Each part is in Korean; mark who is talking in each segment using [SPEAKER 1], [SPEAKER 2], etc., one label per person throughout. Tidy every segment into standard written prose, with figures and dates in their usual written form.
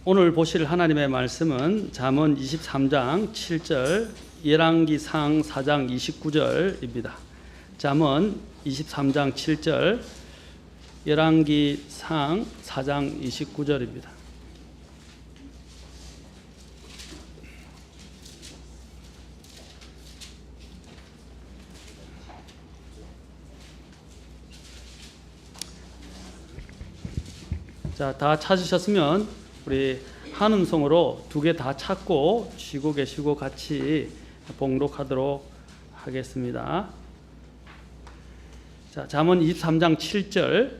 [SPEAKER 1] 오늘 보실 하나님의 말씀은 잠언 23장 7절, 열왕기상 4장 29절입니다. 잠언 23장 7절, 열왕기상 4장 29절입니다. 자, 다 찾으셨으면 우리 한음성으로 두 개 다 찾고 쉬고 계시고 같이 봉독하도록 하겠습니다. 자, 잠언 23장 7절,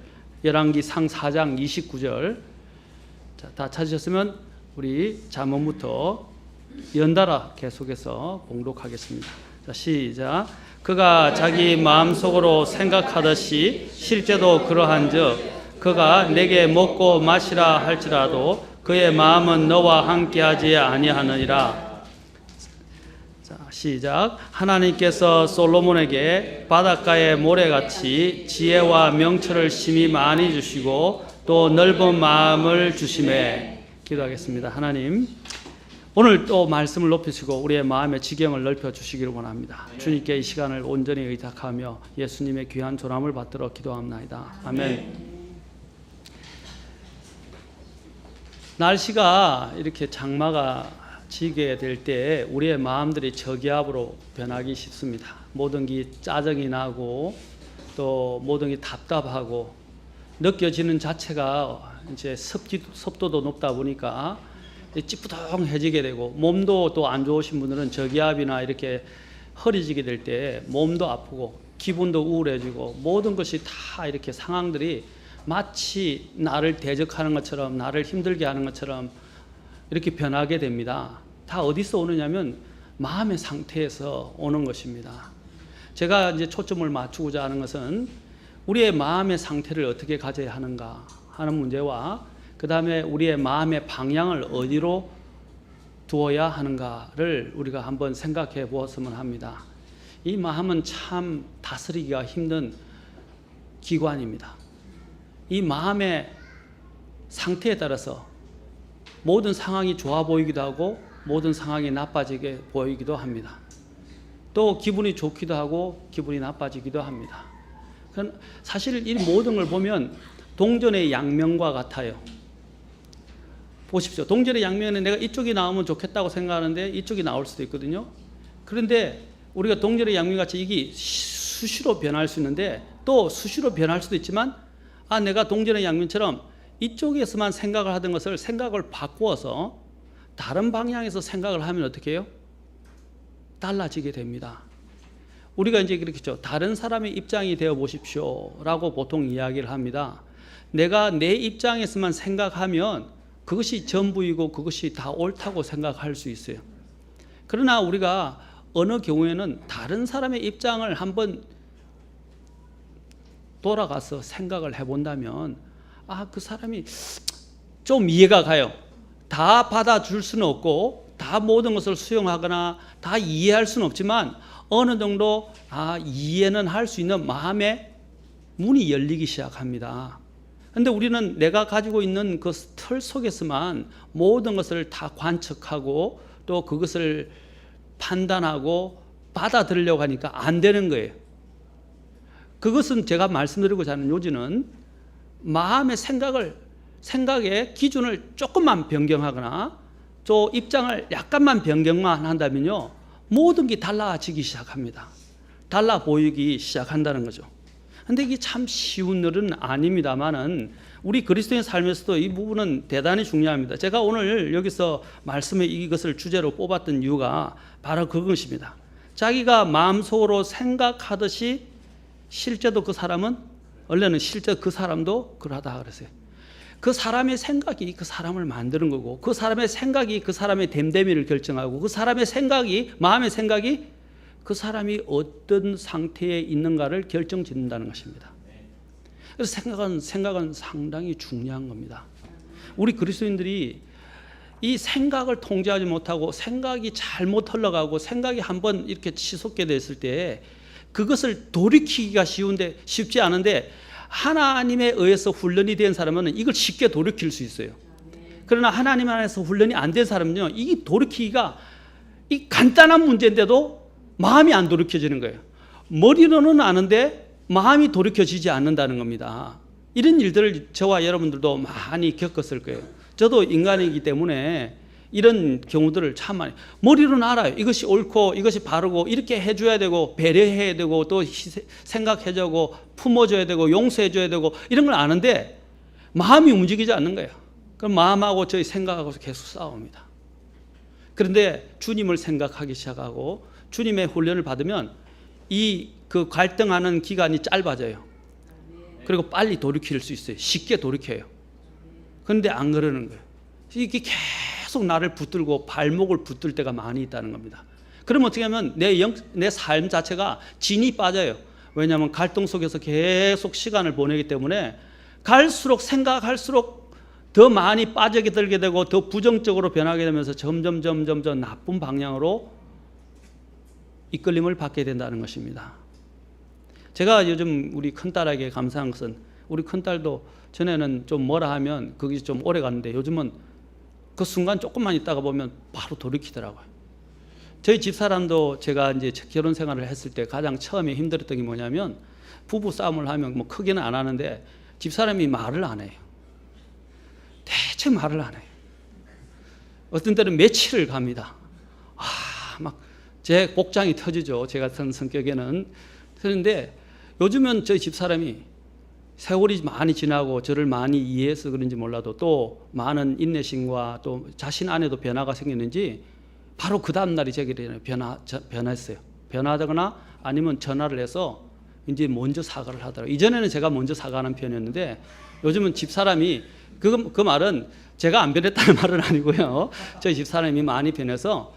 [SPEAKER 1] 열왕기상 4장 29절. 자, 다 찾으셨으면 우리 잠언부터 연달아 계속해서 봉독하겠습니다. 자, 시작. 그가 자기 마음속으로 생각하듯이 실제도 그러한즉 그가 내게 먹고 마시라 할지라도 그의 마음은 너와 함께하지 아니하느니라. 자, 시작. 하나님께서 솔로몬에게 바닷가의 모래같이 지혜와 명철을 심히 많이 주시고 또 넓은 마음을 주심에. 기도하겠습니다. 하나님, 오늘 또 말씀을 높이시고 우리의 마음의 지경을 넓혀 주시기를 원합니다. 주님께 이 시간을 온전히 의탁하며 예수님의 귀한 조람을 받들어 기도합나이다. 아멘. 날씨가 이렇게 장마가 지게 될 때 우리의 마음들이 저기압으로 변하기 쉽습니다. 모든 게 짜증이 나고 또 모든 게 답답하고 느껴지는 자체가 이제 습도도 높다 보니까 찌뿌둥해지게 되고, 몸도 또 안 좋으신 분들은 저기압이나 이렇게 허리지게 될 때 몸도 아프고 기분도 우울해지고 모든 것이 다 이렇게 상황들이 마치 나를 대적하는 것처럼, 나를 힘들게 하는 것처럼 이렇게 변하게 됩니다. 다 어디서 오느냐면 마음의 상태에서 오는 것입니다. 제가 이제 초점을 맞추고자 하는 것은 우리의 마음의 상태를 어떻게 가져야 하는가 하는 문제와, 그 다음에 우리의 마음의 방향을 어디로 두어야 하는가를 우리가 한번 생각해 보았으면 합니다. 이 마음은 참 다스리기가 힘든 기관입니다. 이 마음의 상태에 따라서 모든 상황이 좋아 보이기도 하고 모든 상황이 나빠지게 보이기도 합니다. 또 기분이 좋기도 하고 기분이 나빠지기도 합니다. 사실 이 모든 걸 보면 동전의 양면과 같아요. 보십시오. 동전의 양면은 내가 이쪽이 나오면 좋겠다고 생각하는데 이쪽이 나올 수도 있거든요. 그런데 우리가 동전의 양면같이 이게 수시로 변할 수 있는데 또 수시로 변할 수도 있지만, 내가 동전의 양면처럼 이쪽에서만 생각을 하던 것을 생각을 바꾸어서 다른 방향에서 생각을 하면 어떻게 해요? 달라지게 됩니다. 우리가 이제 그렇게 했죠. 다른 사람의 입장이 되어 보십시오 라고 보통 이야기를 합니다. 내가 내 입장에서만 생각하면 그것이 전부이고 그것이 다 옳다고 생각할 수 있어요. 그러나 우리가 어느 경우에는 다른 사람의 입장을 한번 돌아가서 생각을 해본다면 그 사람이 좀 이해가 가요. 다 받아줄 수는 없고 다 모든 것을 수용하거나 다 이해할 수는 없지만 어느 정도 이해는 할 수 있는 마음의 문이 열리기 시작합니다. 그런데 우리는 내가 가지고 있는 그 틀 속에서만 모든 것을 다 관측하고 또 그것을 판단하고 받아들이려고 하니까 안 되는 거예요. 그것은 제가 말씀드리고자 하는 요지는 마음의 생각의 기준을 조금만 변경하거나 또 입장을 약간만 변경만 한다면요, 모든 게 달라지기 시작합니다. 달라 보이기 시작한다는 거죠. 그런데 이게 참 쉬운 일은 아닙니다만은 우리 그리스도인 삶에서도 이 부분은 대단히 중요합니다. 제가 오늘 여기서 말씀에 이것을 주제로 뽑았던 이유가 바로 그것입니다. 자기가 마음속으로 생각하듯이 실제도 그 사람은, 원래는 실제 그 사람도 그러하다 그랬어요. 그 사람의 생각이 그 사람을 만드는 거고, 그 사람의 생각이 그 사람의 됨됨이를 결정하고, 그 사람의 생각이, 마음의 생각이 그 사람이 어떤 상태에 있는가를 결정짓는다는 것입니다. 그래서 생각은 상당히 중요한 겁니다. 우리 그리스도인들이 이 생각을 통제하지 못하고 생각이 잘못 흘러가고 생각이 한번 이렇게 치솟게 됐을 때 그것을 돌이키기가 쉽지 않은데, 하나님에 의해서 훈련이 된 사람은 이걸 쉽게 돌이킬 수 있어요. 그러나 하나님 안에서 훈련이 안 된 사람은요, 이 돌이키기가 이 간단한 문제인데도 마음이 안 돌이켜지는 거예요. 머리로는 아는데 마음이 돌이켜지지 않는다는 겁니다. 이런 일들을 저와 여러분들도 많이 겪었을 거예요. 저도 인간이기 때문에 이런 경우들을 참 많이, 머리로는 알아요. 이것이 옳고 이것이 바르고 이렇게 해줘야 되고 배려해야 되고 또 생각해주고 품어줘야 되고 용서해줘야 되고 이런 걸 아는데 마음이 움직이지 않는 거예요. 그럼 마음하고 저희 생각하고 계속 싸웁니다. 그런데 주님을 생각하기 시작하고 주님의 훈련을 받으면 그 갈등하는 기간이 짧아져요. 그리고 빨리 돌이킬 수 있어요. 쉽게 돌이켜요. 그런데 안 그러는 거예요. 이게 계속 나를 붙들고 발목을 붙들 때가 많이 있다는 겁니다. 그러면 어떻게 하면 내 삶 자체가 진이 빠져요. 왜냐하면 갈등 속에서 계속 시간을 보내기 때문에 갈수록 생각할수록 더 많이 빠져들게 되고 더 부정적으로 변하게 되면서 점점 나쁜 방향으로 이끌림을 받게 된다는 것입니다. 제가 요즘 우리 큰딸에게 감사한 것은 우리 큰딸도 전에는 좀 뭐라 하면 그게 좀 오래 갔는데 요즘은 그 순간 조금만 있다가 보면 바로 돌이키더라고요. 저희 집사람도 제가 이제 결혼 생활을 했을 때 가장 처음에 힘들었던 게 뭐냐면 부부 싸움을 하면 뭐 크게는 안 하는데 집사람이 말을 안 해요. 대체 말을 안 해요. 어떤 때는 며칠을 갑니다. 막 제 복장이 터지죠. 제 같은 성격에는. 그런데 요즘은 저희 집사람이 세월이 많이 지나고 저를 많이 이해해서 그런지 몰라도 또 많은 인내심과 또 자신 안에도 변화가 생겼는지 바로 그 다음날이 제게 변화했어요. 변화하거나 아니면 전화를 해서 이제 먼저 사과를 하더라고요. 이전에는 제가 먼저 사과하는 편이었는데 요즘은 집사람이 그 말은 제가 안 변했다는 말은 아니고요. 저희 집사람이 많이 변해서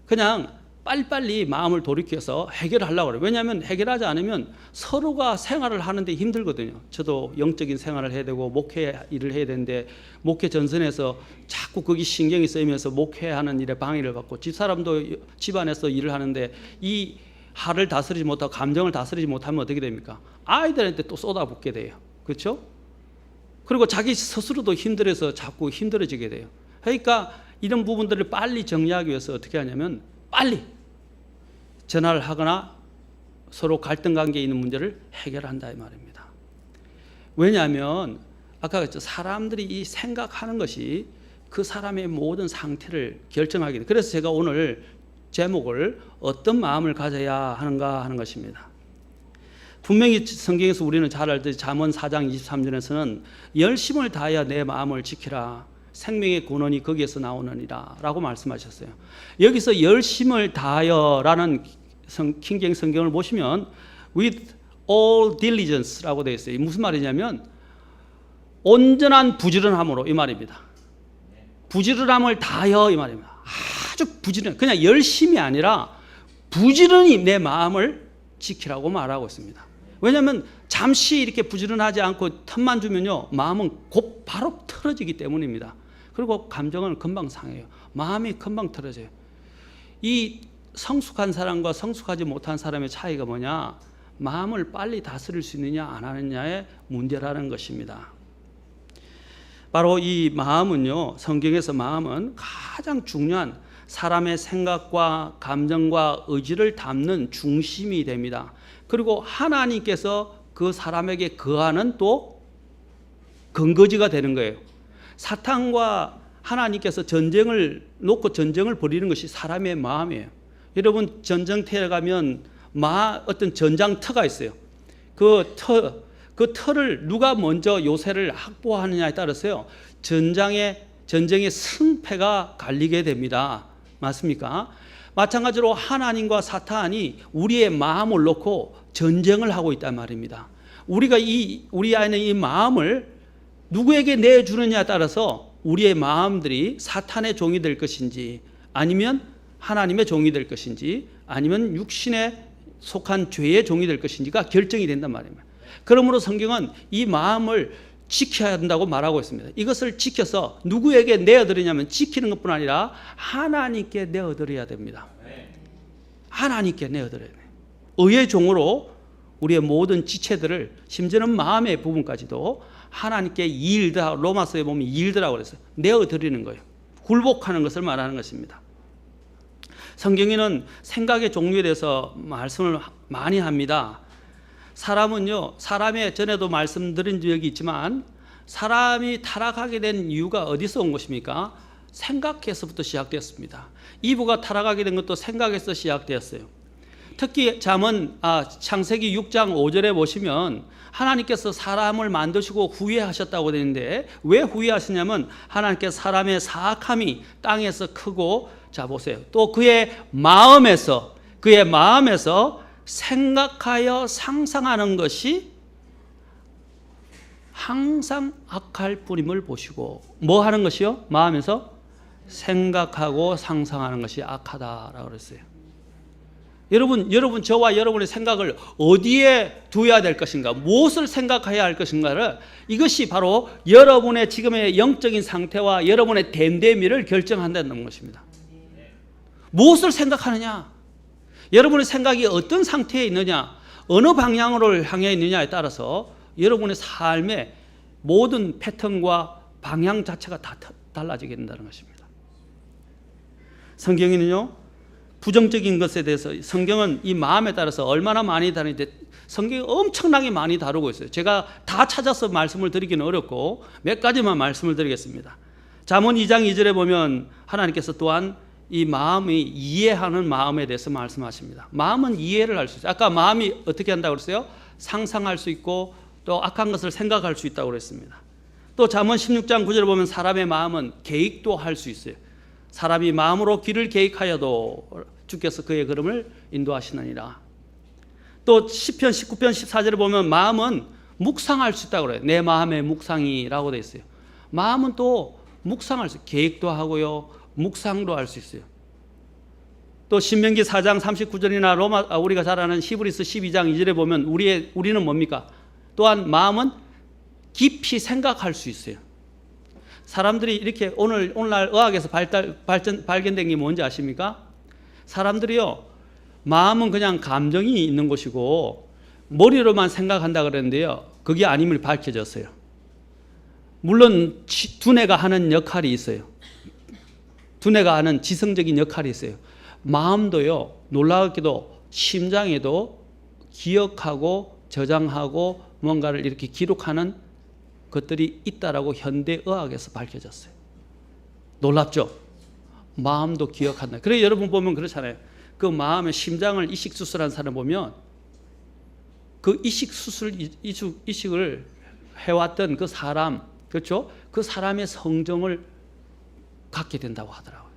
[SPEAKER 1] 그냥 빨리빨리 마음을 돌이켜서 해결하려고 그래요. 왜냐하면 해결하지 않으면 서로가 생활을 하는데 힘들거든요. 저도 영적인 생활을 해야 되고 목회 일을 해야 되는데 목회 전선에서 자꾸 거기 신경이 쓰이면서 목회하는 일에 방해를 받고 집사람도 집안에서 일을 하는데 이 화를 다스리지 못하고 감정을 다스리지 못하면 어떻게 됩니까? 아이들한테 또 쏟아붓게 돼요. 그렇죠? 그리고 자기 스스로도 힘들어서 자꾸 힘들어지게 돼요. 그러니까 이런 부분들을 빨리 정리하기 위해서 어떻게 하냐면 빨리 전화를 하거나 서로 갈등 관계에 있는 문제를 해결한다 이 말입니다. 왜냐하면 아까 그랬죠. 사람들이 이 생각하는 것이 그 사람의 모든 상태를 결정하게 돼요. 그래서 제가 오늘 제목을 어떤 마음을 가져야 하는가 하는 것입니다. 분명히 성경에서 우리는 잘 알듯이 잠언 4장 23절에서는 열심을 다하여 내 마음을 지키라. 생명의 근원이 거기에서 나오느니라 라고 말씀하셨어요. 여기서 열심을 다하여 라는 킹제임 성경을 보시면 with all diligence라고 되어 있어요. 무슨 말이냐면 온전한 부지런함으로 이 말입니다. 부지런함을 다하여 이 말입니다. 아주 부지런, 그냥 열심이 아니라 부지런히 내 마음을 지키라고 말하고 있습니다. 왜냐하면 잠시 이렇게 부지런하지 않고 틈만 주면요 마음은 곧 바로 틀어지기 때문입니다. 그리고 감정은 금방 상해요. 마음이 금방 틀어져요. 이 성숙한 사람과 성숙하지 못한 사람의 차이가 뭐냐? 마음을 빨리 다스릴 수 있느냐 안 하느냐의 문제라는 것입니다. 바로 이 마음은요, 성경에서 마음은 가장 중요한 사람의 생각과 감정과 의지를 담는 중심이 됩니다. 그리고 하나님께서 그 사람에게 거하는 또 근거지가 되는 거예요. 사탄과 하나님께서 전쟁을 놓고 전쟁을 벌이는 것이 사람의 마음이에요. 여러분 전쟁터에 가면 어떤 전장터가 있어요. 그 터를 누가 먼저 요새를 확보하느냐에 따라서요 전쟁의 승패가 갈리게 됩니다. 맞습니까? 마찬가지로 하나님과 사탄이 우리의 마음을 놓고 전쟁을 하고 있단 말입니다. 우리가 우리 안에 이 마음을 누구에게 내주느냐에 따라서 우리의 마음들이 사탄의 종이 될 것인지 아니면 하나님의 종이 될 것인지 아니면 육신에 속한 죄의 종이 될 것인지가 결정이 된단 말입니다. 그러므로 성경은 이 마음을 지켜야 한다고 말하고 있습니다. 이것을 지켜서 누구에게 내어드리냐면 지키는 것뿐 아니라 하나님께 내어드려야 됩니다. 하나님께 내어드려야 돼요. 의의 종으로 우리의 모든 지체들을 심지어는 마음의 부분까지도 하나님께 일드하고, 로마서에 보면 일드라고 그랬어요. 내어드리는 거예요. 굴복하는 것을 말하는 것입니다. 성경에는 생각의 종류에 대해서 말씀을 많이 합니다. 사람은요, 사람의 전에도 말씀드린 적이 있지만 사람이 타락하게 된 이유가 어디서 온 것입니까? 생각에서부터 시작되었습니다. 이브가 타락하게 된 것도 생각에서 시작되었어요. 특히 창세기 6장 5절에 보시면 하나님께서 사람을 만드시고 후회하셨다고 되는데, 왜 후회하시냐면 하나님께서 사람의 사악함이 땅에서 크고, 자 보세요, 또 그의 마음에서 생각하여 상상하는 것이 항상 악할 뿐임을 보시고, 뭐 하는 것이요? 마음에서 생각하고 상상하는 것이 악하다라고 그랬어요. 여러분 저와 여러분의 생각을 어디에 두어야 될 것인가, 무엇을 생각해야 할 것인가를, 이것이 바로 여러분의 지금의 영적인 상태와 여러분의 됨됨이를 결정한다는 것입니다. 무엇을 생각하느냐, 여러분의 생각이 어떤 상태에 있느냐, 어느 방향으로 향해 있느냐에 따라서 여러분의 삶의 모든 패턴과 방향 자체가 다 달라지게 된다는 것입니다. 성경에는요, 부정적인 것에 대해서 성경은 이 마음에 따라서 얼마나 많이 다루는데 성경이 엄청나게 많이 다루고 있어요. 제가 다 찾아서 말씀을 드리기는 어렵고 몇 가지만 말씀을 드리겠습니다. 잠언 2장 2절에 보면 하나님께서 또한 이 마음이 이해하는 마음에 대해서 말씀하십니다. 마음은 이해를 할 수 있어요. 아까 마음이 어떻게 한다고 그랬어요? 상상할 수 있고 또 악한 것을 생각할 수 있다고 그랬습니다. 또 잠언 16장 9절에 보면 사람의 마음은 계획도 할 수 있어요. 사람이 마음으로 길을 계획하여도 주께서 그의 걸음을 인도하시느니라. 또 시편 19편 14절에 보면 마음은 묵상할 수 있다고 그래요. 내 마음의 묵상이라고 되어 있어요. 마음은 또 묵상할 수 있어요. 계획도 하고요, 묵상도 할 수 있어요. 또 신명기 4장 39절이나 우리가 잘 아는 히브리서 12장 2절에 보면 우리는 뭡니까? 또한 마음은 깊이 생각할 수 있어요. 사람들이 이렇게 오늘날 의학에서 발견된 게 뭔지 아십니까? 사람들이요, 마음은 그냥 감정이 있는 것이고 머리로만 생각한다 그랬는데요, 그게 아님을 밝혀졌어요. 물론 두뇌가 하는 역할이 있어요. 두뇌가 하는 지성적인 역할이 있어요. 마음도요, 놀라웠게도 심장에도 기억하고 저장하고 뭔가를 이렇게 기록하는 것들이 있다라고 현대의학에서 밝혀졌어요. 놀랍죠? 마음도 기억한다. 그래서 여러분 보면 그렇잖아요. 그 마음의 심장을 이식 수술한 사람 보면 그 이식을 해왔던 그 사람, 그렇죠? 그 사람의 성정을 갖게 된다고 하더라고요.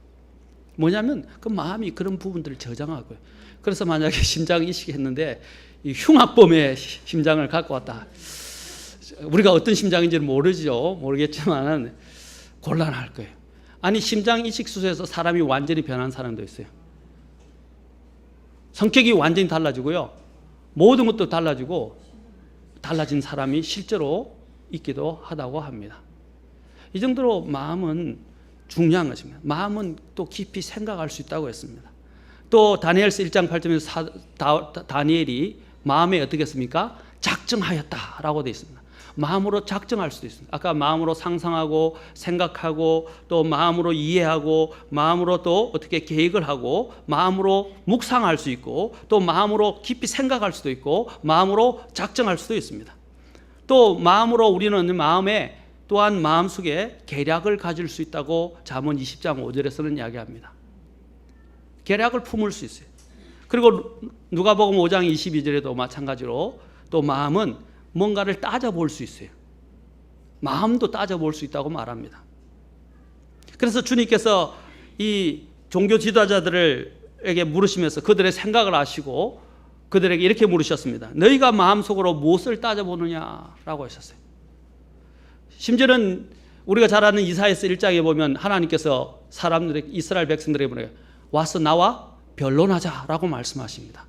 [SPEAKER 1] 뭐냐면 그 마음이 그런 부분들을 저장하고요. 그래서 만약에 심장 이식했는데 이 흉악범의 심장을 갖고 왔다. 우리가 어떤 심장인지는 모르겠지만 곤란할 거예요. 아니, 심장 이식 수술에서 사람이 완전히 변한 사람도 있어요. 성격이 완전히 달라지고요, 모든 것도 달라지고 달라진 사람이 실제로 있기도 하다고 합니다. 이 정도로 마음은 중요한 것입니다. 마음은 또 깊이 생각할 수 있다고 했습니다. 또 다니엘서 1장 8절에서 다니엘이 마음에 어떻게 했습니까? 작정하였다라고 되어 있습니다. 마음으로 작정할 수도 있습니다. 아까 마음으로 상상하고 생각하고 또 마음으로 이해하고 마음으로 또 어떻게 계획을 하고 마음으로 묵상할 수 있고 또 마음으로 깊이 생각할 수도 있고 마음으로 작정할 수도 있습니다. 또 마음으로 우리는 마음에 또한 마음속에 계략을 가질 수 있다고 잠언 20장 5절에서는 이야기합니다. 계략을 품을 수 있어요. 그리고 누가복음 5장 22절에도 마찬가지로 또 마음은 뭔가를 따져볼 수 있어요. 마음도 따져볼 수 있다고 말합니다. 그래서 주님께서 이 종교 지도자들에게 물으시면서 그들의 생각을 아시고 그들에게 이렇게 물으셨습니다. 너희가 마음속으로 무엇을 따져보느냐라고 하셨어요. 심지어는 우리가 잘 아는 이사야서 1장에 보면 하나님께서 사람들에게, 이스라엘 백성들에게 와서 나와 변론하자라고 말씀하십니다.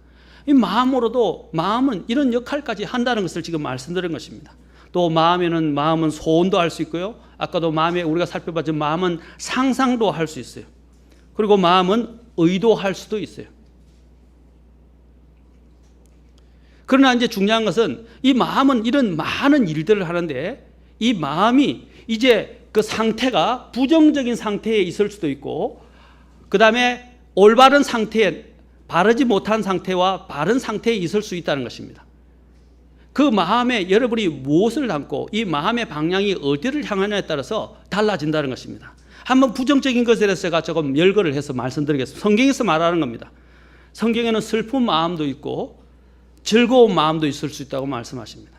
[SPEAKER 1] 이 마음으로도, 마음은 이런 역할까지 한다는 것을 지금 말씀드린 것입니다. 또 마음은 소원도 할 수 있고요, 아까도 마음에 우리가 살펴봤지만 마음은 상상도 할 수 있어요. 그리고 마음은 의도할 수도 있어요. 그러나 이제 중요한 것은 이 마음은 이런 많은 일들을 하는데 이 마음이 이제 그 상태가 부정적인 상태에 있을 수도 있고, 그 다음에 올바른 상태에, 바르지 못한 상태와 바른 상태에 있을 수 있다는 것입니다. 그 마음에 여러분이 무엇을 담고 이 마음의 방향이 어디를 향하냐에 따라서 달라진다는 것입니다. 한번 부정적인 것에 대해서 제가 조금 열거를 해서 말씀드리겠습니다. 성경에서 말하는 겁니다. 성경에는 슬픈 마음도 있고 즐거운 마음도 있을 수 있다고 말씀하십니다.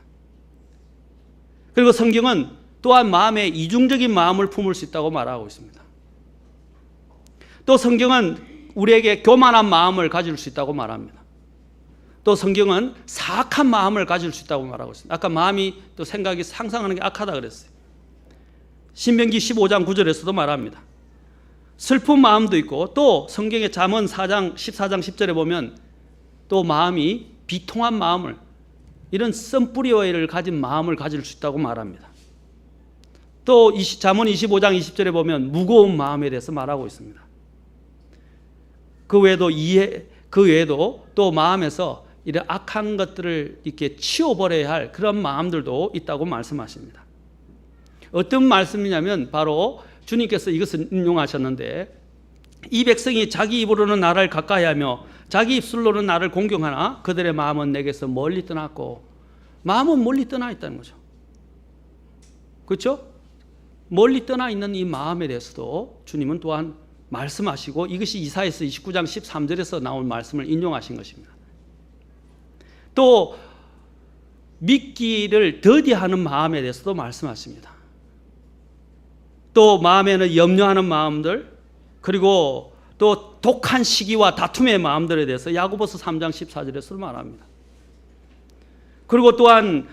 [SPEAKER 1] 그리고 성경은 또한 마음에 이중적인 마음을 품을 수 있다고 말하고 있습니다. 또 성경은 우리에게 교만한 마음을 가질 수 있다고 말합니다. 또 성경은 사악한 마음을 가질 수 있다고 말하고 있습니다. 아까 마음이 또 생각이 상상하는 게 악하다 그랬어요. 신명기 15장 9절에서도 말합니다. 슬픈 마음도 있고, 또 성경의 잠언 4장 14장 10절에 보면 또 마음이 비통한 마음을, 이런 쓴뿌리를 가진 마음을 가질 수 있다고 말합니다. 또 잠언 25장 20절에 보면 무거운 마음에 대해서 말하고 있습니다. 그 외에도 또 마음에서 이런 악한 것들을 이렇게 치워버려야 할 그런 마음들도 있다고 말씀하십니다. 어떤 말씀이냐면 바로 주님께서 이것을 인용하셨는데, 이 백성이 자기 입으로는 나를 가까이하며 자기 입술로는 나를 공경하나 그들의 마음은 내게서 멀리 떠났고, 마음은 멀리 떠나 있다는 거죠. 그렇죠? 멀리 떠나 있는 이 마음에 대해서도 주님은 또한 말씀하시고, 이것이 이사야서 29장 13절에서 나온 말씀을 인용하신 것입니다. 또 믿기를 더디하는 마음에 대해서도 말씀하십니다. 또 마음에는 염려하는 마음들, 그리고 또 독한 시기와 다툼의 마음들에 대해서 야고보서 3장 14절에서도 말합니다. 그리고 또한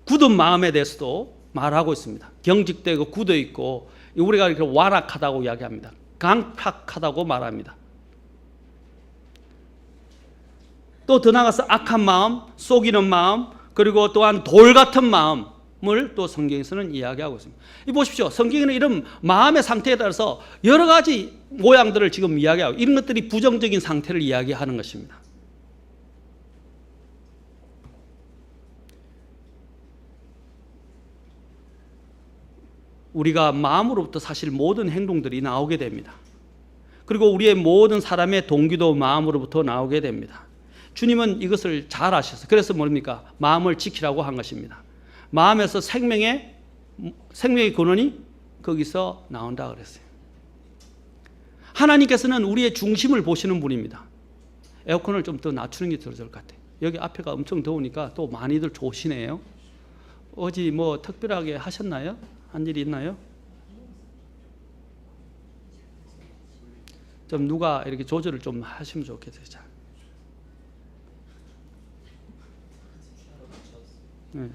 [SPEAKER 1] 굳은 마음에 대해서도 말하고 있습니다. 경직되고 굳어 있고, 우리가 이렇게 완악하다고 이야기합니다. 강팍하다고 말합니다. 또 더 나아가서 악한 마음, 속이는 마음, 그리고 또한 돌 같은 마음을 또 성경에서는 이야기하고 있습니다. 이 보십시오. 성경에는 이런 마음의 상태에 따라서 여러 가지 모양들을 지금 이야기하고, 이런 것들이 부정적인 상태를 이야기하는 것입니다. 우리가 마음으로부터 사실 모든 행동들이 나오게 됩니다. 그리고 우리의 모든 사람의 동기도 마음으로부터 나오게 됩니다. 주님은 이것을 잘 아셨어요. 그래서 뭡니까? 마음을 지키라고 한 것입니다. 마음에서 생명의 근원이 거기서 나온다 그랬어요. 하나님께서는 우리의 중심을 보시는 분입니다. 에어컨을 좀 더 낮추는 게 더 좋을 것 같아요. 여기 앞에가 엄청 더우니까 또 많이들 조시네요. 어제 뭐 특별하게 하셨나요? 한 일이 있나요? 좀 누가 이렇게 조절을 좀 하시면 좋겠어요. 잘. 네.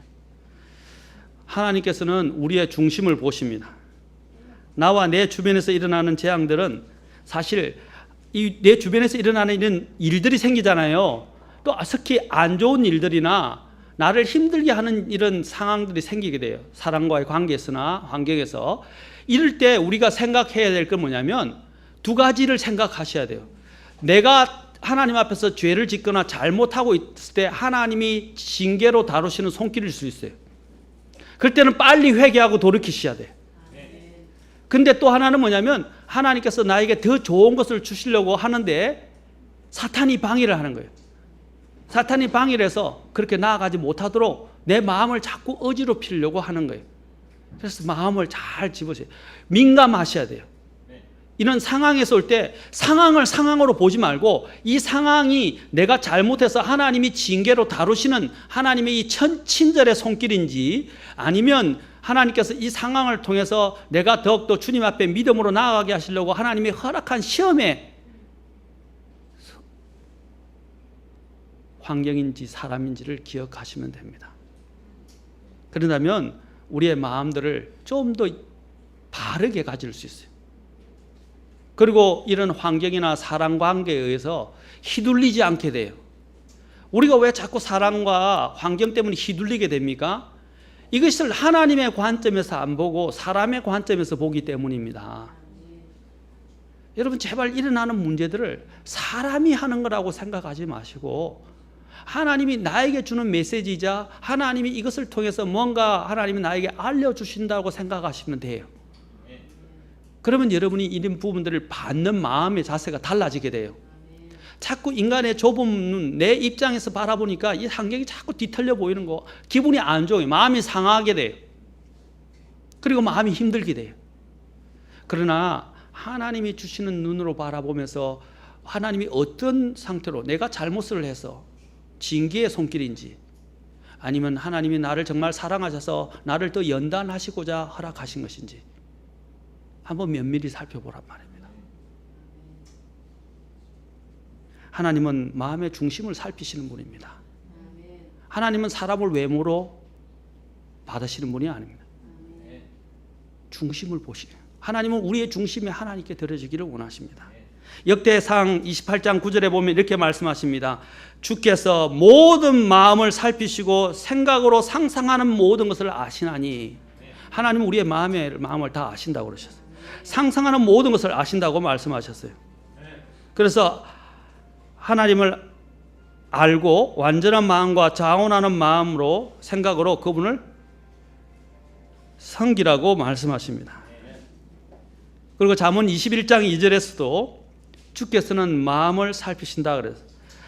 [SPEAKER 1] 하나님께서는 우리의 중심을 보십니다. 나와 내 주변에서 일어나는 재앙들은 사실 내 주변에서 일어나는 이런 일들이 생기잖아요. 또 특히 안 좋은 일들이나 나를 힘들게 하는 이런 상황들이 생기게 돼요. 사람과의 관계에서나 환경에서. 이럴 때 우리가 생각해야 될 건 뭐냐면 두 가지를 생각하셔야 돼요. 내가 하나님 앞에서 죄를 짓거나 잘못하고 있을 때 하나님이 징계로 다루시는 손길일 수 있어요. 그럴 때는 빨리 회개하고 돌이키셔야 돼요. 근데 또 하나는 뭐냐면 하나님께서 나에게 더 좋은 것을 주시려고 하는데 사탄이 방해를 하는 거예요. 사탄이 방해를 해서 그렇게 나아가지 못하도록 내 마음을 자꾸 어지럽히려고 하는 거예요. 그래서 마음을 잘 집으세요. 민감하셔야 돼요. 이런 상황에서 올 때 상황을 상황으로 보지 말고 이 상황이 내가 잘못해서 하나님이 징계로 다루시는 하나님의 이 친절의 손길인지, 아니면 하나님께서 이 상황을 통해서 내가 더욱더 주님 앞에 믿음으로 나아가게 하시려고 하나님이 허락한 시험의 환경인지 사람인지를 기억하시면 됩니다. 그런다면 우리의 마음들을 좀 더 바르게 가질 수 있어요. 그리고 이런 환경이나 사람 관계에 의해서 휘둘리지 않게 돼요. 우리가 왜 자꾸 사람과 환경 때문에 휘둘리게 됩니까? 이것을 하나님의 관점에서 안 보고 사람의 관점에서 보기 때문입니다. 여러분 제발 일어나는 문제들을 사람이 하는 거라고 생각하지 마시고 하나님이 나에게 주는 메시지이자 하나님이 이것을 통해서 뭔가 하나님이 나에게 알려주신다고 생각하시면 돼요. 그러면 여러분이 이런 부분들을 받는 마음의 자세가 달라지게 돼요. 자꾸 인간의 좁은 눈, 내 입장에서 바라보니까 이 환경이 자꾸 뒤틀려 보이는 거, 기분이 안 좋아요. 마음이 상하게 돼요. 그리고 마음이 힘들게 돼요. 그러나 하나님이 주시는 눈으로 바라보면서 하나님이 어떤 상태로 내가 잘못을 해서 징계의 손길인지, 아니면 하나님이 나를 정말 사랑하셔서 나를 더 연단하시고자 허락하신 것인지 한번 면밀히 살펴보란 말입니다. 하나님은 마음의 중심을 살피시는 분입니다. 하나님은 사람을 외모로 받으시는 분이 아닙니다. 중심을 보시는, 하나님은 우리의 중심이 하나님께 드려지기를 원하십니다. 역대상 28장 9절에 보면 이렇게 말씀하십니다. 주께서 모든 마음을 살피시고 생각으로 상상하는 모든 것을 아시나니, 하나님은 우리의 마음을 다 아신다고 그러셨어요. 상상하는 모든 것을 아신다고 말씀하셨어요. 그래서 하나님을 알고 완전한 마음과 자원하는 마음으로 생각으로 그분을 섬기라고 말씀하십니다. 그리고 잠언 21장 2절에서도 주께서는 마음을 살피신다 그래서,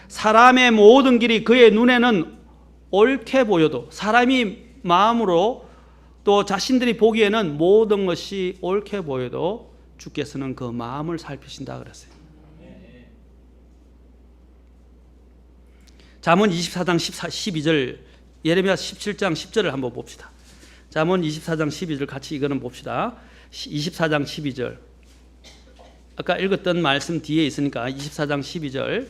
[SPEAKER 1] 사람의 모든 길이 그의 눈에는 옳게 보여도, 사람이 마음으로 또 자신들이 보기에는 모든 것이 옳게 보여도 주께서는 그 마음을 살피신다 그랬어요. 잠언 24장 12절, 예레미야 17장 10절을 한번 봅시다. 잠언 24장 12절 같이 이거는 봅시다. 24장 12절. 아까 읽었던 말씀 뒤에 있으니까 24장 12절.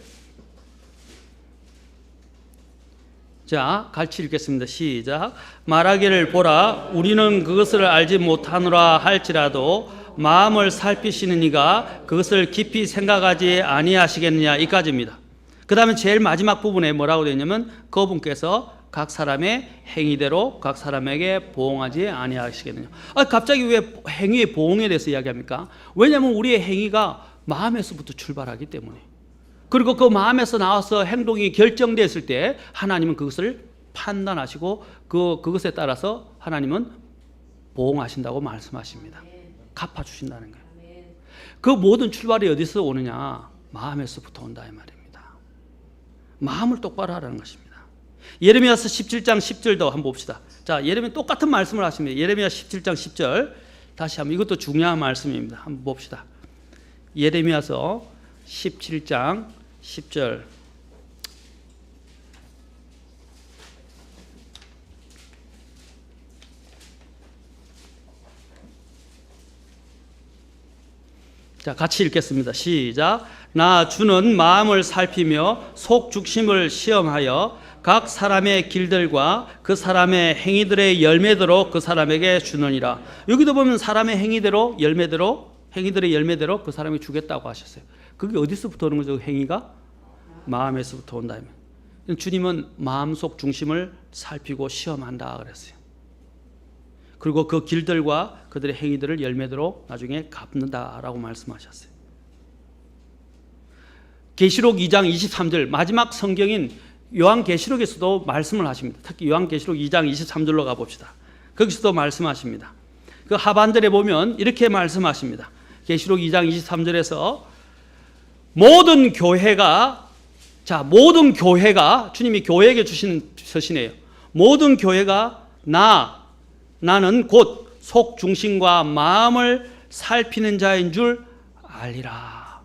[SPEAKER 1] 자, 같이 읽겠습니다. 시작. 말하기를 보라, 우리는 그것을 알지 못하노라 할지라도 마음을 살피시는 이가 그것을 깊이 생각하지 아니하시겠느냐. 이까지입니다. 그 다음에 제일 마지막 부분에 뭐라고 되어 있냐면, 그분께서 각 사람의 행위대로 각 사람에게 보응하지 아니하시겠느냐. 갑자기 왜 행위의 보응에 대해서 이야기합니까? 왜냐하면 우리의 행위가 마음에서부터 출발하기 때문에, 그리고 그 마음에서 나와서 행동이 결정됐을 때 하나님은 그것을 판단하시고 그것에 따라서 하나님은 보응하신다고 말씀하십니다. 갚아주신다는 거예요. 그 모든 출발이 어디서 오느냐? 마음에서부터 온다 이 말입니다. 마음을 똑바로 하라는 것입니다. 예레미야서 17장 10절도 한번 봅시다. 자, 예레미야 똑같은 말씀을 하십니다. 예레미야 17장 10절 다시 한번, 이것도 중요한 말씀입니다. 한번 봅시다. 예레미야서 17장 10절. 자, 같이 읽겠습니다. 시작. 나 주는 마음을 살피며 속 죽심을 시험하여 각 사람의 길들과 그 사람의 행위들의 열매대로 그 사람에게 주느니라. 여기도 보면 사람의 행위대로 행위들의 열매대로 그 사람이 주겠다고 하셨어요. 그게 어디서부터 오는 거죠? 행위가 마음에서부터 온다. 주님은 마음속 중심을 살피고 시험한다 그랬어요. 그리고 그 길들과 그들의 행위들을 열매대로 나중에 갚는다라고 말씀하셨어요. 계시록 2장 23절, 마지막 성경인 요한계시록에서도 말씀을 하십니다. 특히 요한계시록 2장 23절로 가봅시다. 거기서도 말씀하십니다. 그 하반절에 보면 이렇게 말씀하십니다. 계시록 2장 23절에서 모든 교회가, 모든 교회가, 주님이 교회에게 주시는 서신이에요. 모든 교회가 나는 곧 속 중심과 마음을 살피는 자인 줄 알리라.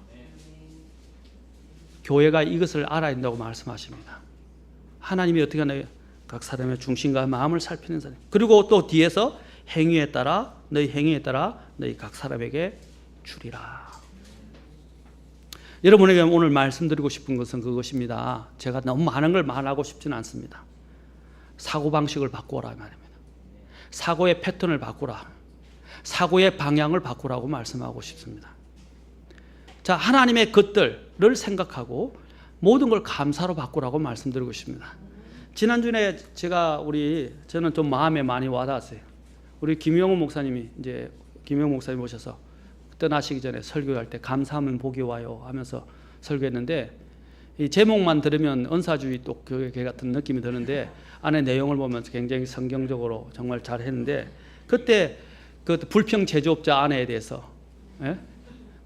[SPEAKER 1] 교회가 이것을 알아야 된다고 말씀하십니다. 하나님이 어떻게 하나요? 각 사람의 중심과 마음을 살피는 사람. 그리고 또 뒤에서 행위에 따라 너희 각 사람에게 주리라. 여러분에게 오늘 말씀드리고 싶은 것은 그것입니다. 제가 너무 많은 걸 말하고 싶지는 않습니다. 사고방식을 바꾸라 말입니다. 사고의 패턴을 바꾸라. 사고의 방향을 바꾸라고 말씀하고 싶습니다. 자, 하나님의 것들을 생각하고 모든 걸 감사로 바꾸라고 말씀드리고 싶습니다. 지난주에 저는 좀 마음에 많이 와닿았어요. 우리 김영호 목사님이 김영호 목사님 오셔서 떠나시기 전에 설교할 때 감사하면 복이 와요 하면서 설교했는데, 이 제목만 들으면 은사주의 또 교회 같은 느낌이 드는데 안에 내용을 보면서 굉장히 성경적으로 정말 잘했는데 그때 그 불평 제조업자 아내에 대해서 예?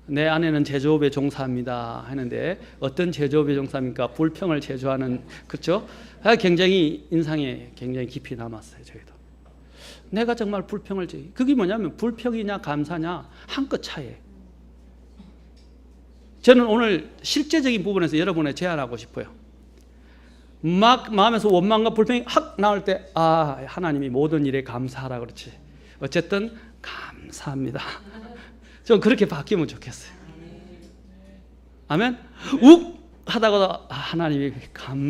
[SPEAKER 1] 내 아내는 제조업에 종사합니다 하는데 어떤 제조업에 종사합니까? 불평을 제조하는 그렇죠? 굉장히 인상에 굉장히 깊이 남았어요. 저희도 내가 정말 불평을 그게 뭐냐면 불평이냐 감사냐 한 끗 차이예요. 저는 오늘 실제적인 부분에서 여러분에 제안하고 싶어요. 막 마음에서 원망과 불평이 확 나올 때 하나님이 모든 일에 감사하라 그렇지. 어쨌든 감사합니다. 좀 그렇게 바뀌면 좋겠어요. 아멘. 욱 하다가도 하나님이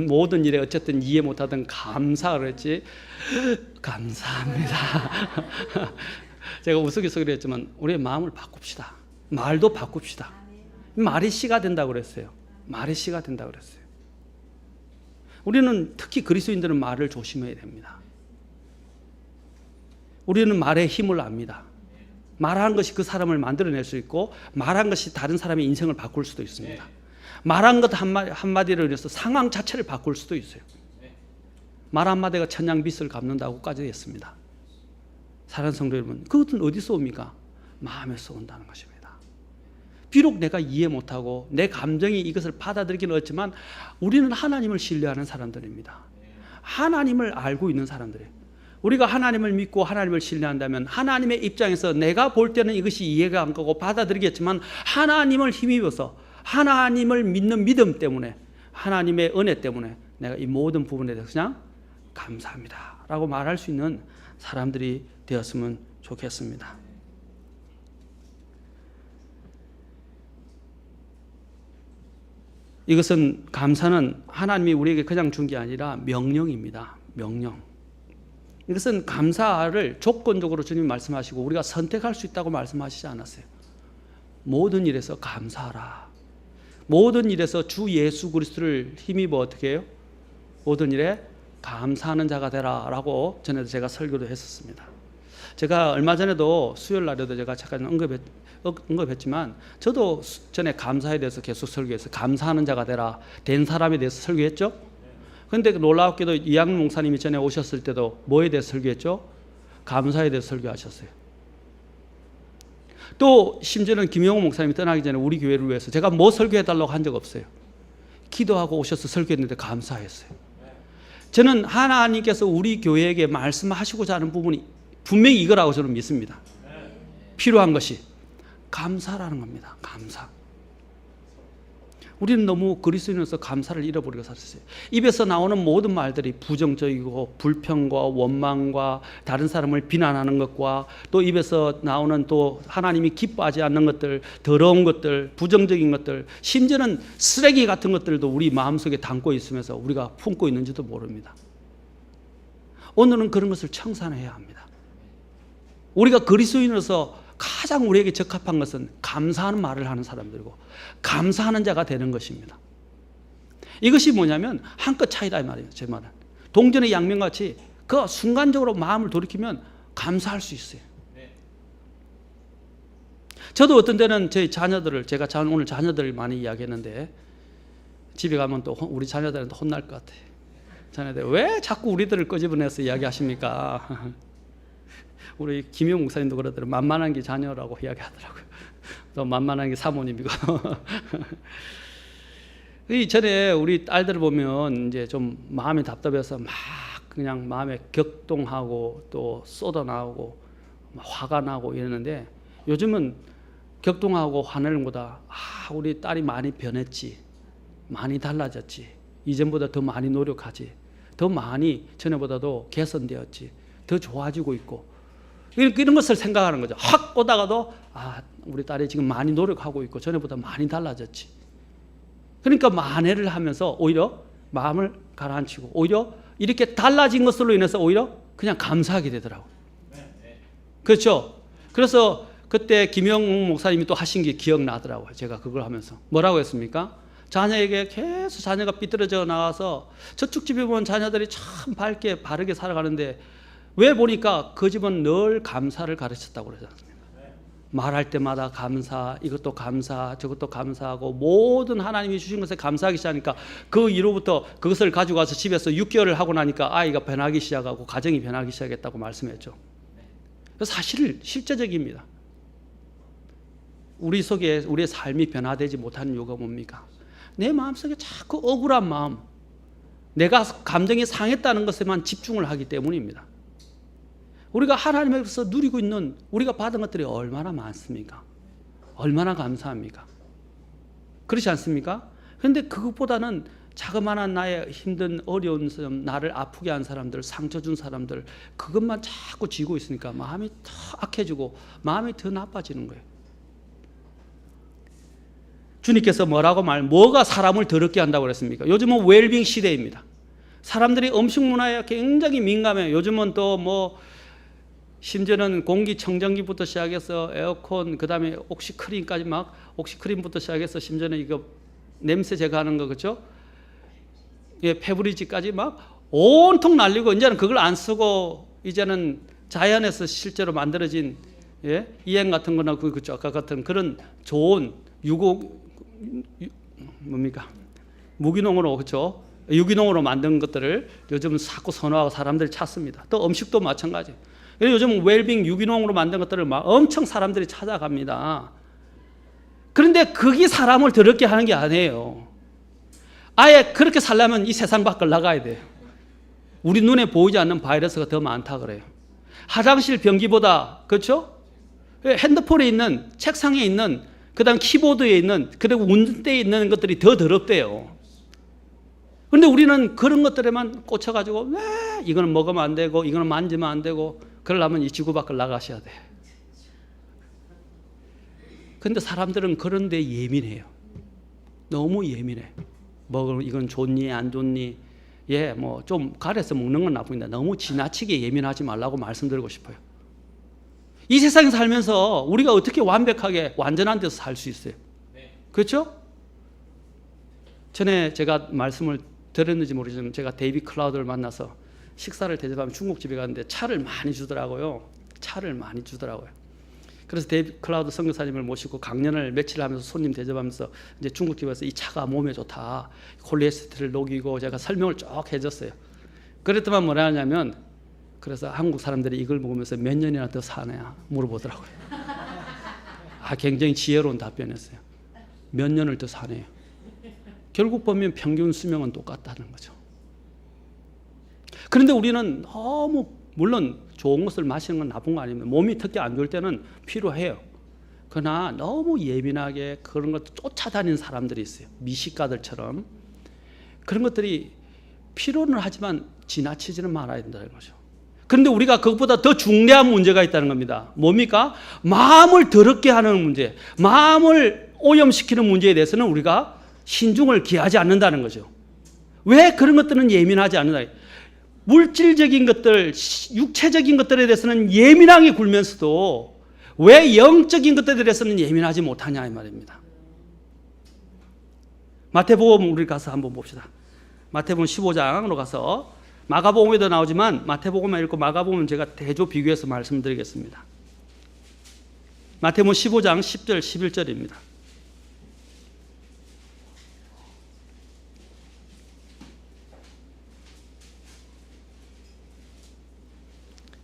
[SPEAKER 1] 모든 일에 어쨌든 이해 못하던 감사 그랬지. 감사합니다. 제가 우스갯소리로 했지만 우리의 마음을 바꿉시다. 말도 바꿉시다. 말이 씨가 된다고 그랬어요. 말이 씨가 된다고 그랬어요. 우리는 특히 그리스도인들은 말을 조심해야 됩니다. 우리는 말의 힘을 압니다. 말하는 것이 그 사람을 만들어낼 수 있고 말한 것이 다른 사람의 인생을 바꿀 수도 있습니다. 말한 것 한마디로 인해서 상황 자체를 바꿀 수도 있어요. 말 한마디가 천냥 빚을 갚는다고까지 했습니다. 사랑하는 성도 여러분, 그것은 어디서 옵니까? 마음에서 온다는 것입니다. 비록 내가 이해 못하고 내 감정이 이것을 받아들이기는 어렵지만 우리는 하나님을 신뢰하는 사람들입니다. 하나님을 알고 있는 사람들이에요. 우리가 하나님을 믿고 하나님을 신뢰한다면 하나님의 입장에서 내가 볼 때는 이것이 이해가 안 가고 받아들이겠지만 하나님을 힘입어서 하나님을 믿는 믿음 때문에 하나님의 은혜 때문에 내가 이 모든 부분에 대해서 그냥 감사합니다 라고 말할 수 있는 사람들이 되었으면 좋겠습니다. 이것은 감사는 하나님이 우리에게 그냥 준 게 아니라 명령입니다. 명령. 이것은 감사를 조건적으로 주님이 말씀하시고 우리가 선택할 수 있다고 말씀하시지 않았어요. 모든 일에서 감사하라. 모든 일에서 주 예수 그리스도를 힘입어 어떻게 해요? 모든 일에 감사하는 자가 되라 라고 전에도 제가 설교도 했었습니다. 제가 얼마 전에도 수요일 날에도 제가 잠깐 언급했지만 저도 전에 감사에 대해서 계속 설교해서 감사하는 자가 되라 된 사람에 대해서 설교했죠. 그런데 놀랍게도 이양문 목사님이 전에 오셨을 때도 뭐에 대해서 설교했죠? 감사에 대해서 설교하셨어요. 또 심지어는 김영호 목사님이 떠나기 전에 우리 교회를 위해서 제가 뭐 설교해달라고 한 적 없어요. 기도하고 오셔서 설교했는데 감사했어요. 저는 하나님께서 우리 교회에게 말씀하시고자 하는 부분이 분명히 이거라고 저는 믿습니다. 필요한 것이 감사라는 겁니다. 감사. 우리는 너무 그리스도인으로서 감사를 잃어버리고 살았어요. 입에서 나오는 모든 말들이 부정적이고 불평과 원망과 다른 사람을 비난하는 것과 또 입에서 나오는 또 하나님이 기뻐하지 않는 것들, 더러운 것들, 부정적인 것들, 심지어는 쓰레기 같은 것들도 우리 마음속에 담고 있으면서 우리가 품고 있는지도 모릅니다. 오늘은 그런 것을 청산해야 합니다. 우리가 그리스도인으로서 가장 우리에게 적합한 것은 감사하는 말을 하는 사람들이고 감사하는 자가 되는 것입니다. 이것이 뭐냐면 한끗 차이다 이 말이에요. 제 말은 동전의 양면같이 그 순간적으로 마음을 돌이키면 감사할 수 있어요. 저도 어떤 때는 저희 자녀들을 제가 오늘 자녀들을 많이 이야기했는데 집에 가면 또 우리 자녀들한테 혼날 것 같아요. 자녀들 왜 자꾸 우리들을 끄집어내서 이야기하십니까? 우리 김용 목사님도 그러더라고요. 만만한 게 자녀라고 이야기하더라고요. 또 만만한 게 사모님이고. 이 전에 우리 딸들을 보면 이제 좀 마음이 답답해서 막 그냥 마음에 격동하고 또 쏟아나오고 화가 나고 이러는데 요즘은 격동하고 화내는 것보다 우리 딸이 많이 변했지, 많이 달라졌지, 이전보다 더 많이 노력하지, 더 많이 전에보다도 개선되었지, 더 좋아지고 있고 이런 것을 생각하는 거죠. 확 오다가도 우리 딸이 지금 많이 노력하고 있고 전에보다 많이 달라졌지. 그러니까 만회를 하면서 오히려 마음을 가라앉히고 오히려 이렇게 달라진 것으로 인해서 오히려 그냥 감사하게 되더라고요. 그렇죠? 그래서 그때 김영웅 목사님이 또 하신 게 기억나더라고요. 제가 그걸 하면서 뭐라고 했습니까? 자녀에게 계속 자녀가 삐뚤어져 나가서 저쪽 집에 보면 자녀들이 참 밝게 바르게 살아가는데 왜 보니까 그 집은 늘 감사를 가르쳤다고 그러지 않습니까? 말할 때마다 감사, 이것도 감사, 저것도 감사하고 모든 하나님이 주신 것에 감사하기 시작하니까 그 이후부터 그것을 가지고 와서 집에서 6개월을 하고 나니까 아이가 변하기 시작하고 가정이 변하기 시작했다고 말씀했죠. 사실 실제적입니다. 우리 속에 우리의 삶이 변화되지 못하는 이유가 뭡니까? 내 마음속에 자꾸 억울한 마음, 내가 감정이 상했다는 것에만 집중을 하기 때문입니다. 우리가 하나님에게서 누리고 있는 우리가 받은 것들이 얼마나 많습니까? 얼마나 감사합니까? 그렇지 않습니까? 그런데 그것보다는 자그마한 나의 힘든 어려운 사람, 나를 아프게 한 사람들, 상처 준 사람들, 그것만 자꾸 쥐고 있으니까 마음이 더 악해지고 마음이 더 나빠지는 거예요. 주님께서 뭐가 사람을 더럽게 한다고 그랬습니까? 요즘은 웰빙 시대입니다. 사람들이 음식 문화에 굉장히 민감해요. 요즘은 또 심지어는 공기청정기부터 시작해서 에어컨, 그 다음에 옥시크린까지 옥시크린부터 시작해서 심지어는 이거 냄새 제거하는 거, 그렇죠? 예, 페브리즈까지 온통 날리고, 이제는 그걸 안 쓰고, 이제는 자연에서 실제로 만들어진, 예, 이행 같은 거나 그렇죠, 아까 같은 그런 좋은 무기농으로, 그렇죠? 유기농으로 만든 것들을 요즘 자꾸 선호하고 사람들이 찾습니다. 또 음식도 마찬가지. 요즘 웰빙 유기농으로 만든 것들을 엄청 사람들이 찾아갑니다. 그런데 그게 사람을 더럽게 하는 게 아니에요. 아예 그렇게 살려면 이 세상 밖을 나가야 돼요. 우리 눈에 보이지 않는 바이러스가 더 많다 그래요. 화장실 변기보다, 그렇죠? 핸드폰에 있는, 책상에 있는, 그 다음 키보드에 있는, 그리고 운전대에 있는 것들이 더 더럽대요. 그런데 우리는 그런 것들에만 꽂혀가지고 왜 이거는 먹으면 안 되고 이거는 만지면 안 되고 그러려면 이 지구 밖을 나가셔야 돼. 그런데 사람들은 그런 데 예민해요. 너무 예민해. 이건 좋니 안 좋니, 예, 좀 가려서 먹는 건 나쁩니다. 너무 지나치게 예민하지 말라고 말씀드리고 싶어요. 이 세상에 살면서 우리가 어떻게 완벽하게 완전한 데서 살 수 있어요? 그렇죠? 전에 제가 말씀을 드렸는지 모르지만 제가 데이비 클라우드를 만나서 식사를 대접하면 중국집에 갔는데 차를 많이 주더라고요. 그래서 데이비 클라우드 선교사님을 모시고 강연을 며칠 하면서 손님 대접하면서 이제 중국집에서 이 차가 몸에 좋다, 콜레스테롤을 녹이고 제가 설명을 쭉 해줬어요. 그랬더만 뭐라 하냐면, 그래서 한국 사람들이 이걸 먹으면서 몇 년이나 더 사냐 물어보더라고요. 굉장히 지혜로운 답변이었어요. 몇 년을 더 사네요. 결국 보면 평균 수명은 똑같다는 거죠. 그런데 우리는 너무, 물론 좋은 것을 마시는 건 나쁜 거 아닙니다. 몸이 특히 안 좋을 때는 필요해요. 그러나 너무 예민하게 그런 것 쫓아다니는 사람들이 있어요. 미식가들처럼. 그런 것들이 필요는 하지만 지나치지는 말아야 된다는 거죠. 그런데 우리가 그것보다 더 중대한 문제가 있다는 겁니다. 뭡니까? 마음을 더럽게 하는 문제, 마음을 오염시키는 문제에 대해서는 우리가 신중을 기하지 않는다는 거죠. 왜 그런 것들은 예민하지 않는다? 물질적인 것들, 육체적인 것들에 대해서는 예민하게 굴면서도 왜 영적인 것들에 대해서는 예민하지 못하냐 이 말입니다. 마태복음 우리 가서 한번 봅시다. 마태복음 15장으로 가서, 마가복음에도 나오지만 마태복음만 읽고 마가복음은 제가 대조 비교해서 말씀드리겠습니다. 마태복음 15장 10절 11절입니다.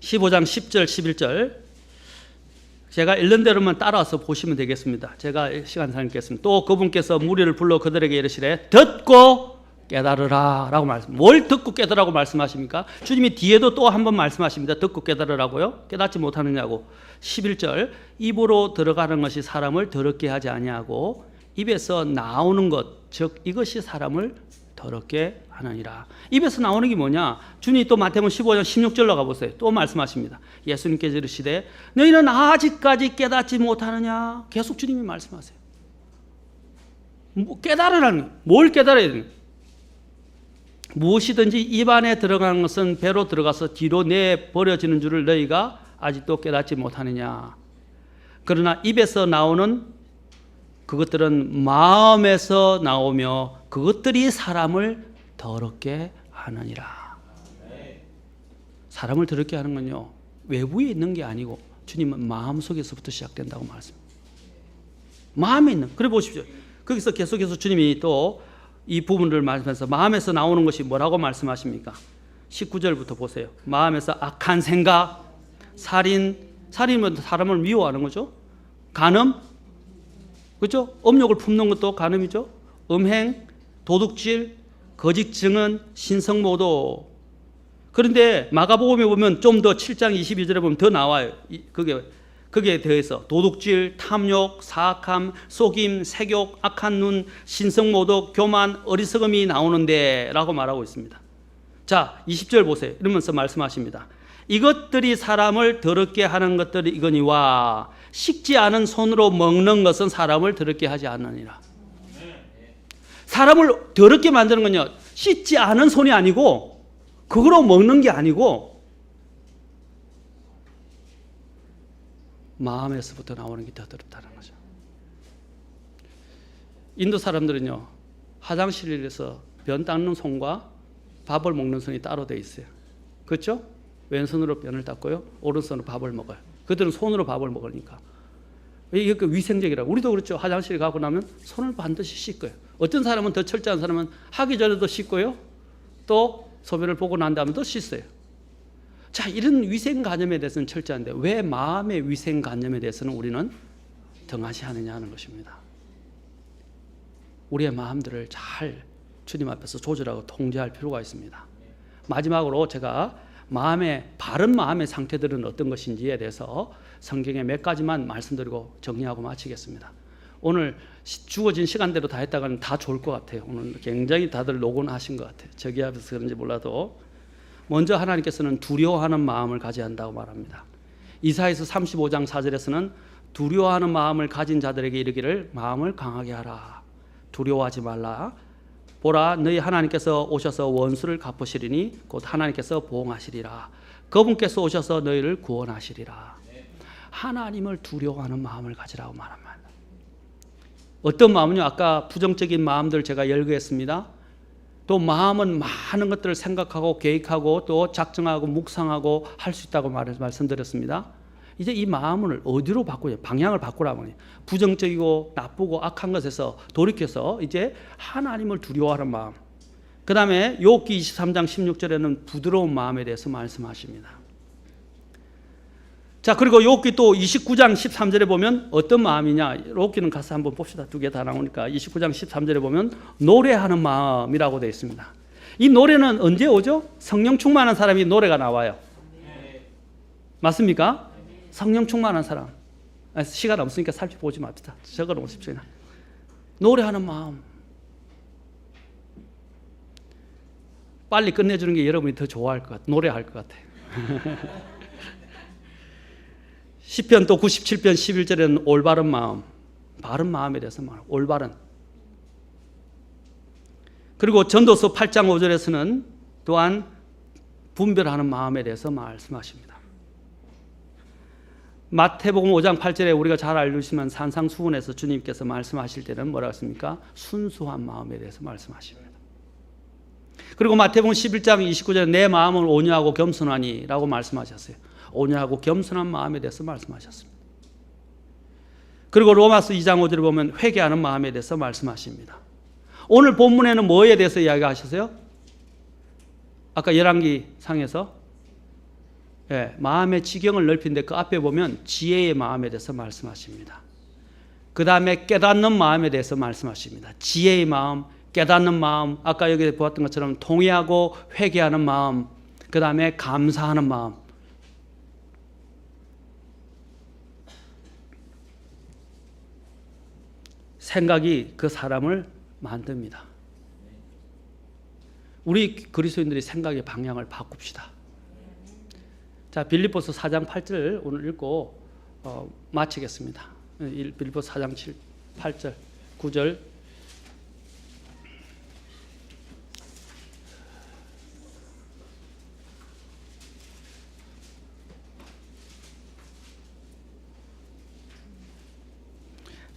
[SPEAKER 1] 15장 10절 11절 제가 읽는 대로만 따라와서 보시면 되겠습니다. 제가 시간 상겠습니다. 또 그분께서 무리를 불러 그들에게 이르시되 듣고 깨달으라 라고 말씀. 뭘 듣고 깨달으라고 말씀하십니까? 주님이 뒤에도 또 한 번 말씀하십니다. 듣고 깨달으라고요? 깨닫지 못하느냐고. 11절 입으로 들어가는 것이 사람을 더럽게 하지 아니하고 입에서 나오는 것, 즉 이것이 사람을 더럽게 하느니라. 입에서 나오는 게 뭐냐? 주님이 또 마태복음 15장 16절로 가보세요. 또 말씀하십니다. 예수님께서 이르시되 너희는 아직까지 깨닫지 못하느냐? 계속 주님이 말씀하세요. 깨달으라는, 뭘 깨달아야 되는? 무엇이든지 입 안에 들어가는 것은 배로 들어가서 뒤로 내버려지는 줄을 너희가 아직도 깨닫지 못하느냐? 그러나 입에서 나오는 그것들은 마음에서 나오며 그것들이 사람을 더럽게 하느니라. 사람을 더럽게 하는 건요, 외부에 있는 게 아니고 주님은 마음속에서부터 시작된다고 말씀합니다. 마음에 있는. 그래 보십시오. 거기서 계속해서 주님이 또 이 부분을 말씀하면서 마음에서 나오는 것이 뭐라고 말씀하십니까? 19절부터 보세요. 마음에서 악한 생각, 살인은 사람을 미워하는 거죠. 간음, 그렇죠? 음욕을 품는 것도 간음이죠. 음행, 도둑질, 거짓 증언, 신성모독. 그런데 마가복음에 보면 좀 더 7장 22절에 보면 더 나와요. 거기에 대해서 도둑질, 탐욕, 사악함, 속임, 색욕, 악한 눈, 신성모독, 교만, 어리석음이 나오는데 라고 말하고 있습니다. 자, 20절 보세요. 이러면서 말씀하십니다. 이것들이 사람을 더럽게 하는 것들이 이거니와 식지 않은 손으로 먹는 것은 사람을 더럽게 하지 않느니라. 사람을 더럽게 만드는 건요, 씻지 않은 손이 아니고 그거로 먹는 게 아니고 마음에서부터 나오는 게 더 더럽다는 거죠. 인도 사람들은요, 화장실에서 변 닦는 손과 밥을 먹는 손이 따로 돼 있어요. 그렇죠? 왼손으로 변을 닦고요, 오른손으로 밥을 먹어요. 그들은 손으로 밥을 먹으니까. 이게 위생적이라고. 우리도 그렇죠. 화장실에 가고 나면 손을 반드시 씻고요. 어떤 사람은 더 철저한 사람은 하기 전에도 씻고요, 또 소변을 보고 난 다음에 또 씻어요. 자, 이런 위생관념에 대해서는 철저한데 왜 마음의 위생관념에 대해서는 우리는 등하시하느냐 하는 것입니다. 우리의 마음들을 잘 주님 앞에서 조절하고 통제할 필요가 있습니다. 마지막으로 제가 바른 마음의 상태들은 어떤 것인지에 대해서 성경의 몇 가지만 말씀드리고 정리하고 마치겠습니다. 오늘 주어진 시간대로 다 했다가는 다 좋을 것 같아요. 오늘 굉장히 다들 노곤하신 것 같아요. 저기 앞에서 그런지 몰라도. 먼저 하나님께서는 두려워하는 마음을 가져야 한다고 말합니다. 이사야서 35장 4절에서는 두려워하는 마음을 가진 자들에게 이르기를 마음을 강하게 하라. 두려워하지 말라. 보라, 너희 하나님께서 오셔서 원수를 갚으시리니 곧 하나님께서 보응하시리라. 그분께서 오셔서 너희를 구원하시리라. 하나님을 두려워하는 마음을 가지라고 말합니다. 어떤 마음은요, 아까 부정적인 마음들 제가 열거했습니다. 또 마음은 많은 것들을 생각하고 계획하고 또 작정하고 묵상하고 할 수 있다고 말씀드렸습니다. 이제 이 마음을 어디로 바꾸냐, 방향을 바꾸라면 부정적이고 나쁘고 악한 것에서 돌이켜서 이제 하나님을 두려워하는 마음. 그 다음에 욥기 23장 16절에는 부드러운 마음에 대해서 말씀하십니다. 자, 그리고 욥기 또 29장 13절에 보면 어떤 마음이냐, 욥기는 가서 한번 봅시다. 두 개 다 나오니까 29장 13절에 보면 노래하는 마음이라고 되어 있습니다. 이 노래는 언제 오죠? 성령 충만한 사람이 노래가 나와요. 맞습니까? 성령 충만한 사람. 시간 없으니까 살펴보지 맙시다. 적어 놓으십시오. 노래하는 마음. 빨리 끝내주는 게 여러분이 더 좋아할 것 같아요. 노래할 것 같아요. 시편 또 97편 11절에는 올바른 마음, 바른 마음에 대해서 말하고 올바른. 그리고 전도서 8장 5절에서는 또한 분별하는 마음에 대해서 말씀하십니다. 마태복음 5장 8절에 우리가 잘 알고 있지만 산상수훈에서 주님께서 말씀하실 때는 뭐라고 했습니까? 순수한 마음에 대해서 말씀하십니다. 그리고 마태복음 11장 29절에 내 마음을 온유하고 겸손하니 라고 말씀하셨어요. 온유하고 겸손한 마음에 대해서 말씀하셨습니다. 그리고 로마서 2장 5절에 보면 회개하는 마음에 대해서 말씀하십니다. 오늘 본문에는 뭐에 대해서 이야기하셨어요? 아까 열왕기 상에서 마음의 지경을 넓힌데 그 앞에 보면 지혜의 마음에 대해서 말씀하십니다. 그 다음에 깨닫는 마음에 대해서 말씀하십니다. 지혜의 마음, 깨닫는 마음, 아까 여기 보았던 것처럼 통회하고 회개하는 마음, 그 다음에 감사하는 마음. 생각이 그 사람을 만듭니다. 우리 그리스도인들이 생각의 방향을 바꿉시다. 자, 빌립보서 4장 8절 오늘 읽고 마치겠습니다. 빌립보서 4장 8절 9절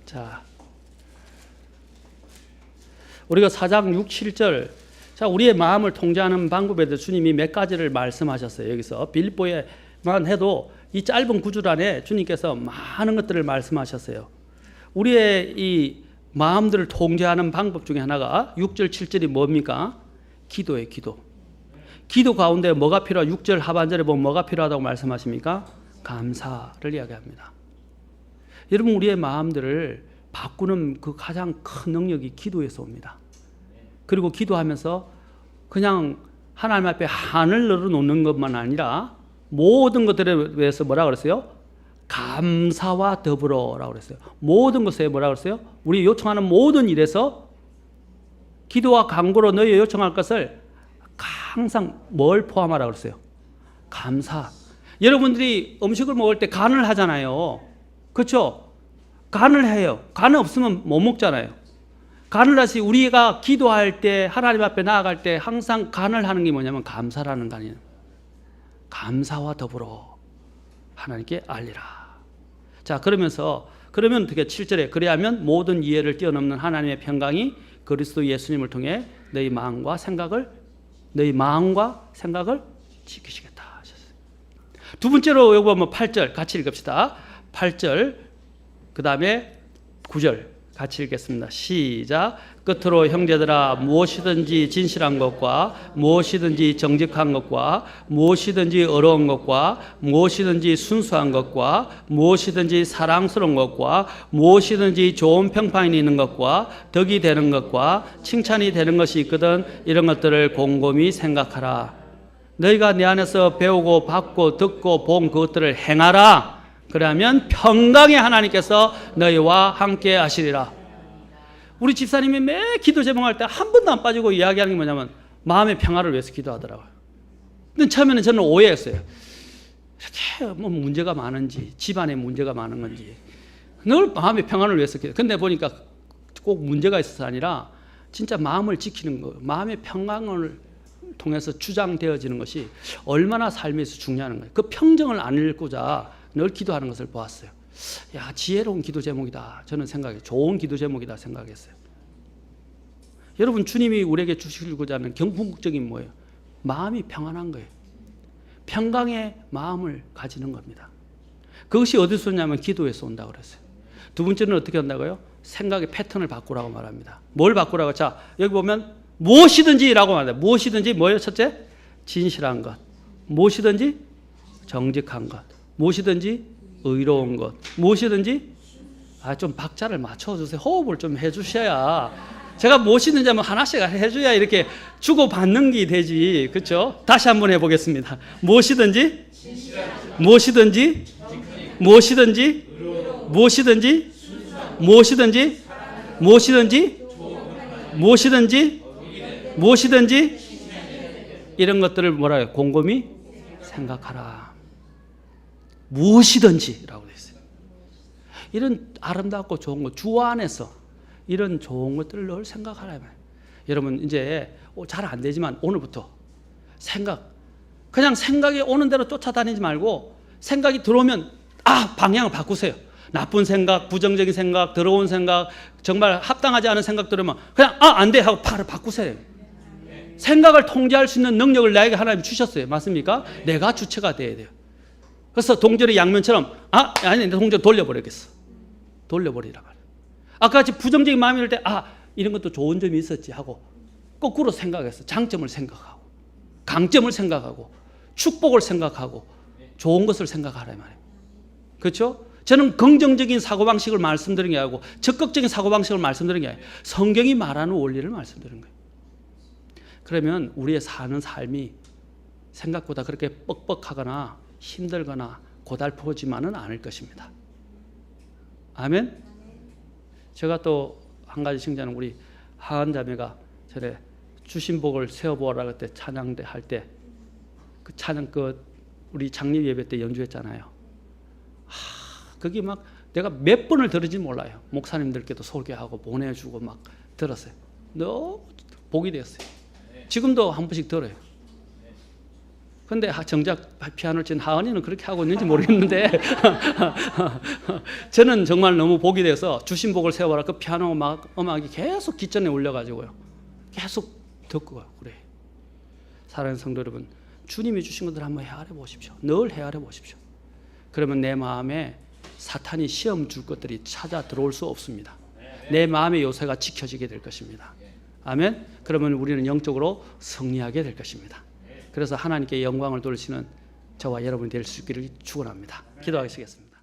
[SPEAKER 1] 자, 우리가 4장 6, 7절 자, 우리의 마음을 통제하는 방법에 대해서 주님이 몇 가지를 말씀하셨어요. 여기서 빌립보에만 해도 이 짧은 구절 안에 주님께서 많은 것들을 말씀하셨어요. 우리의 이 마음들을 통제하는 방법 중에 하나가 6절 7절이 뭡니까? 기도예요. 기도. 기도 가운데 뭐가 필요하? 6절 하반절에 보면 뭐가 필요하다고 말씀하십니까? 감사를 이야기합니다. 여러분, 우리의 마음들을 바꾸는 그 가장 큰 능력이 기도에서 옵니다. 그리고 기도하면서 그냥 하나님 앞에 한을 열어놓는 것만 아니라 모든 것들에 대해서 뭐라 그랬어요? 감사와 더불어라고 그랬어요. 모든 것에 뭐라 그랬어요? 우리 요청하는 모든 일에서 기도와 간구로 너희 요청할 것을 항상 뭘 포함하라고 그랬어요? 감사. 여러분들이 음식을 먹을 때 간을 하잖아요. 그렇죠? 간을 해요. 간 없으면 못 먹잖아요. 간을 하시 우리가 기도할 때 하나님 앞에 나아갈 때 항상 간을 하는 게 뭐냐면 감사라는 간이에요. 감사와 더불어 하나님께 알리라. 자, 그러면 어떻게 7절에 그리하면 모든 이해를 뛰어넘는 하나님의 평강이 그리스도 예수님을 통해 너희 마음과 생각을 지키시겠다 하셨어요. 두 번째로 여기 보면 8절 같이 읽읍시다. 8절 그 다음에 9절 같이 읽겠습니다. 시작. 끝으로 형제들아 무엇이든지 진실한 것과 무엇이든지 정직한 것과 무엇이든지 의로운 것과 무엇이든지 순수한 것과 무엇이든지 사랑스러운 것과 무엇이든지 좋은 평판이 있는 것과 덕이 되는 것과 칭찬이 되는 것이 있거든 이런 것들을 곰곰이 생각하라. 너희가 내 안에서 배우고 받고 듣고 본 그것들을 행하라. 그러면 평강의 하나님께서 너희와 함께 하시리라. 우리 집사님이 매 기도 제목할 때 한 번도 안 빠지고 이야기하는 게 뭐냐면 마음의 평화를 위해서 기도하더라고요. 근데 처음에는 저는 오해했어요. 이렇게 뭐 문제가 많은지 집안에 문제가 많은 건지 늘 마음의 평안을 위해서 기도. 근데 보니까 꼭 문제가 있어서 아니라 진짜 마음을 지키는 거, 마음의 평강을 통해서 주장되어지는 것이 얼마나 삶에서 중요한 거예요. 그 평정을 안 잃고자 늘 기도하는 것을 보았어요. 야, 지혜로운 기도 제목이다. 저는 생각해 좋은 기도 제목이다 생각했어요. 여러분, 주님이 우리에게 주시고자 하는 궁극적인 뭐예요? 마음이 평안한 거예요. 평강의 마음을 가지는 겁니다. 그것이 어디서 오냐면 기도에서 온다고 그랬어요. 두 번째는 어떻게 한다고요? 생각의 패턴을 바꾸라고 말합니다. 뭘 바꾸라고? 자, 여기 보면 무엇이든지라고 말합니다. 무엇이든지 뭐예요? 첫째, 진실한 것. 무엇이든지 정직한 것. 무엇이든지 의로운 것. 무엇이든지 좀 박자를 맞춰주세요. 호흡을 좀 해주셔야 제가 무엇이든지 하면 하나씩 해줘야 이렇게 주고받는 게 되지. 그렇죠? 다시 한번 해보겠습니다. 무엇이든지 무엇이든지 무엇이든지 무엇이든지 무엇이든지 무엇이든지 무엇이든지 무엇이든지 이런 것들을 뭐라 해요? 곰곰이 생각하라. 무엇이든지라고 되어 있어요. 이런 아름답고 좋은 것, 주 안에서 이런 좋은 것들을 늘 생각하라. 여러분, 이제 잘 안 되지만 오늘부터 그냥 생각이 오는 대로 쫓아다니지 말고 생각이 들어오면 방향을 바꾸세요. 나쁜 생각, 부정적인 생각, 더러운 생각, 정말 합당하지 않은 생각 들으면 그냥 안 돼 하고 바로 바꾸세요. 생각을 통제할 수 있는 능력을 나에게 하나님 주셨어요. 맞습니까? 내가 주체가 돼야 돼요. 그래서 동전의 양면처럼 아니 내 동전 돌려버리겠어. 돌려버리라 말이야. 아까 같이 부정적인 마음이 들 때 이런 것도 좋은 점이 있었지 하고 거꾸로 생각했어. 장점을 생각하고 강점을 생각하고 축복을 생각하고 좋은 것을 생각하라 말이에요. 그렇죠? 저는 긍정적인 사고방식을 말씀드린 게 아니고 적극적인 사고방식을 말씀드린 게 아니에요. 성경이 말하는 원리를 말씀드린 거예요. 그러면 우리의 사는 삶이 생각보다 그렇게 뻑뻑하거나 힘들거나 고달프지만은 않을 것입니다. 아멘. 제가 또 한 가지 칭찬은 우리 하은 자매가 전에 주신 복을 세워보라 그때 찬양대 할 때 그 찬양 우리 장립 예배 때 연주했잖아요. 거기 막 내가 몇 번을 들은지 몰라요. 목사님들께도 소개하고 보내주고 막 들었어요. 너무 복이 되었어요. 지금도 한 번씩 들어요. 근데 정작 피아노를 친 하은이는 그렇게 하고 있는지 모르겠는데 저는 정말 너무 복이 돼서 주신 복을 세워라. 그 피아노 음악이 계속 귓전에 울려가지고요. 계속 듣고 그래. 사랑하는 성도 여러분, 주님이 주신 것들 한번 헤아려 보십시오. 늘 헤아려 보십시오. 그러면 내 마음에 사탄이 시험 줄 것들이 찾아 들어올 수 없습니다. 내 마음의 요새가 지켜지게 될 것입니다. 아멘. 그러면 우리는 영적으로 승리하게 될 것입니다. 그래서 하나님께 영광을 돌리시는 저와 여러분이 될 수 있기를 축원합니다. 기도하시겠습니다.